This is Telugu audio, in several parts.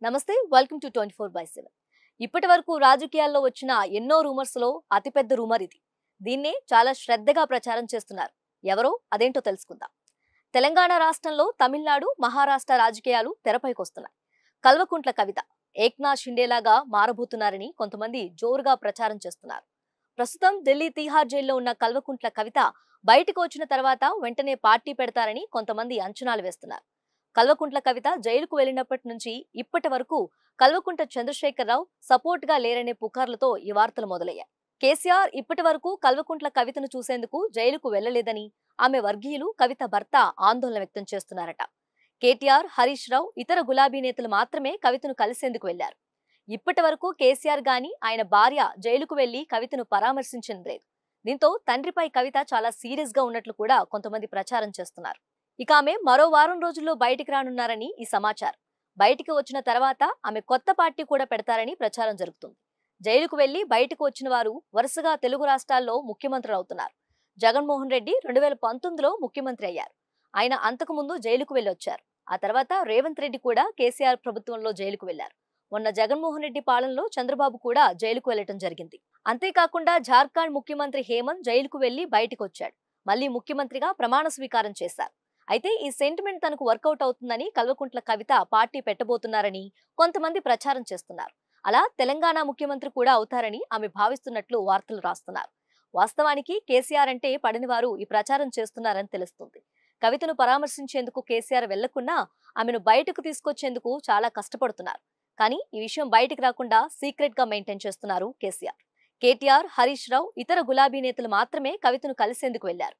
నమస్తే వెల్కమ్ టు 24/7 ఇప్పటి వరకు రాజకీయాల్లో వచ్చిన ఎన్నో రూమర్స్ లో అతిపెద్ద రూమర్ ఇది. దీన్నే చాలా శ్రద్ధగా ప్రచారం చేస్తున్నారు. ఎవరో అదేంటో తెలుసుకుందాం. తెలంగాణ రాష్ట్రంలో తమిళనాడు, మహారాష్ట్ర రాజకీయాలు తెరపైకొస్తున్నాయి. కల్వకుంట్ల కవిత ఏక్నాథ్ షిండేలాగా మారబోతున్నారని కొంతమంది జోరుగా ప్రచారం చేస్తున్నారు. ప్రస్తుతం ఢిల్లీ తిహార్ జైల్లో ఉన్న కల్వకుంట్ల కవిత బయటకు వచ్చిన తర్వాత వెంటనే పార్టీ పెడతారని కొంతమంది అంచనాలు వేస్తున్నారు. కల్వకుంట్ల కవిత జైలుకు వెళ్లినప్పటి నుంచి ఇప్పటి వరకు కల్వకుంట్ల చంద్రశేఖరరావు సపోర్ట్ గా లేరనే పుకార్లతో ఈ వార్తలు మొదలయ్యాయి. కేసీఆర్ ఇప్పటి వరకు కల్వకుంట్ల కవితను చూసేందుకు జైలుకు వెళ్లలేదని ఆమె వర్గీయులు కవిత భర్త ఆందోళన వ్యక్తం చేస్తున్నారట. కేటీఆర్, హరీష్ రావు, ఇతర గులాబీ నేతలు మాత్రమే కవితను కలిసేందుకు వెళ్లారు. ఇప్పటి వరకు కేసీఆర్ గాని ఆయన భార్య జైలుకు వెళ్లి కవితను పరామర్శించింది లేదు. దీంతో తండ్రిపై కవిత చాలా సీరియస్ గా ఉన్నట్లు కూడా కొంతమంది ప్రచారం చేస్తున్నారు. ఇక ఆమె మరో వారం రోజుల్లో బయటికి రానున్నారని ఈ సమాచారం. బయటికి వచ్చిన తర్వాత ఆమె కొత్త పార్టీ కూడా పెడతారని ప్రచారం జరుగుతుంది. జైలుకు వెళ్లి బయటకు వచ్చిన వారు వరుసగా తెలుగు రాష్ట్రాల్లో ముఖ్యమంత్రులు అవుతున్నారు. జగన్మోహన్ రెడ్డి 2019లో ముఖ్యమంత్రి అయ్యారు. ఆయన అంతకుముందు జైలుకు వెళ్లొచ్చారు. ఆ తర్వాత రేవంత్ రెడ్డి కూడా కేసీఆర్ ప్రభుత్వంలో జైలుకు వెళ్లారు. మొన్న జగన్మోహన్ రెడ్డి పాలనలో చంద్రబాబు కూడా జైలుకు వెళ్లటం జరిగింది. అంతేకాకుండా జార్ఖండ్ ముఖ్యమంత్రి హేమంత్ జైలుకు వెళ్లి బయటకు వచ్చాడు. మళ్లీ ముఖ్యమంత్రిగా ప్రమాణ స్వీకారం చేశారు. అయితే ఈ సెంటిమెంట్ తనకు వర్కౌట్ అవుతుందని కల్వకుంట్ల కవిత పార్టీ పెట్టబోతున్నారని కొంతమంది ప్రచారం చేస్తున్నారు. అలా తెలంగాణ ముఖ్యమంత్రి కూడా అవుతారని ఆమె భావిస్తున్నట్లు వార్తలు రాస్తున్నారు. వాస్తవానికి కేసీఆర్ అంటే పడని వారు ఈ ప్రచారం చేస్తున్నారని తెలుస్తుంది. కవితను పరామర్శించేందుకు కేసీఆర్ వెళ్లకున్నా ఆమెను బయటకు తీసుకొచ్చేందుకు చాలా కష్టపడుతున్నారు. కానీ ఈ విషయం బయటకు రాకుండా సీక్రెట్ గా మెయింటైన్ చేస్తున్నారు కేసీఆర్. కేటీఆర్, హరీష్ రావు, ఇతర గులాబీ నేతలు మాత్రమే కవితను కలిసేందుకు వెళ్లారు.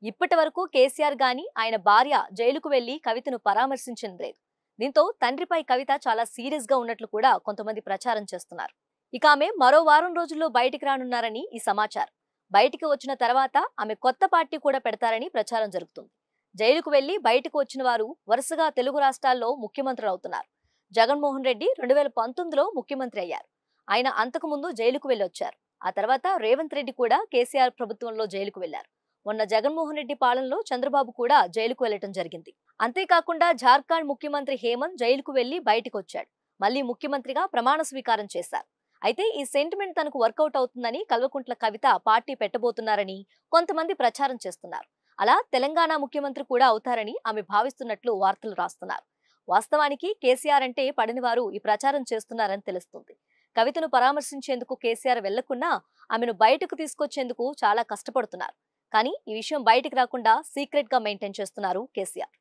ఇప్పటి వరకు కేసీఆర్ గాని ఆయన భార్య జైలుకు వెళ్లి కవితను పరామర్శించింది లేదు. దీంతో తండ్రిపై కవిత చాలా సీరియస్ గా ఉన్నట్లు కూడా కొంతమంది ప్రచారం చేస్తున్నారు. ఇక ఆమె మరో వారం రోజుల్లో బయటికి రానున్నారని ఈ సమాచారం. బయటికి వచ్చిన తర్వాత ఆమె కొత్త పార్టీ కూడా పెడతారని ప్రచారం జరుగుతుంది. జైలుకు వెళ్లి బయటకు వచ్చిన వారు వరుసగా తెలుగు రాష్ట్రాల్లో ముఖ్యమంత్రులు అవుతున్నారు. జగన్మోహన్ రెడ్డి 2019లో ముఖ్యమంత్రి అయ్యారు. ఆయన అంతకుముందు జైలుకు వెళ్లొచ్చారు. ఆ తర్వాత రేవంత్ రెడ్డి కూడా కేసీఆర్ ప్రభుత్వంలో జైలుకు వెళ్లారు. మొన్న జగన్మోహన్ రెడ్డి పాలనలో చంద్రబాబు కూడా జైలుకు వెళ్లటం జరిగింది. అంతేకాకుండా జార్ఖండ్ ముఖ్యమంత్రి హేమంత్ జైలుకు వెళ్లి బయటకు వచ్చాడు. మళ్లీ ముఖ్యమంత్రిగా ప్రమాణ స్వీకారం చేశారు. అయితే ఈ సెంటిమెంట్ తనకు వర్కౌట్ అవుతుందని కల్వకుంట్ల కవిత పార్టీ పెట్టబోతున్నారని కొంతమంది ప్రచారం చేస్తున్నారు. అలా తెలంగాణ ముఖ్యమంత్రి కూడా అవుతారని ఆమె భావిస్తున్నట్లు వార్తలు రాస్తున్నారు. వాస్తవానికి కేసీఆర్ అంటే పడని వారు ఈ ప్రచారం చేస్తున్నారని తెలుస్తుంది. కవితను పరామర్శించేందుకు కేసీఆర్ వెళ్లకున్నా ఆమెను బయటకు తీసుకొచ్చేందుకు చాలా కష్టపడుతున్నారు. కానీ ఈ విషయం బయటకు రాకుండా సీక్రెట్ గా మెయింటైన్ చేస్తున్నారు కేసీఆర్.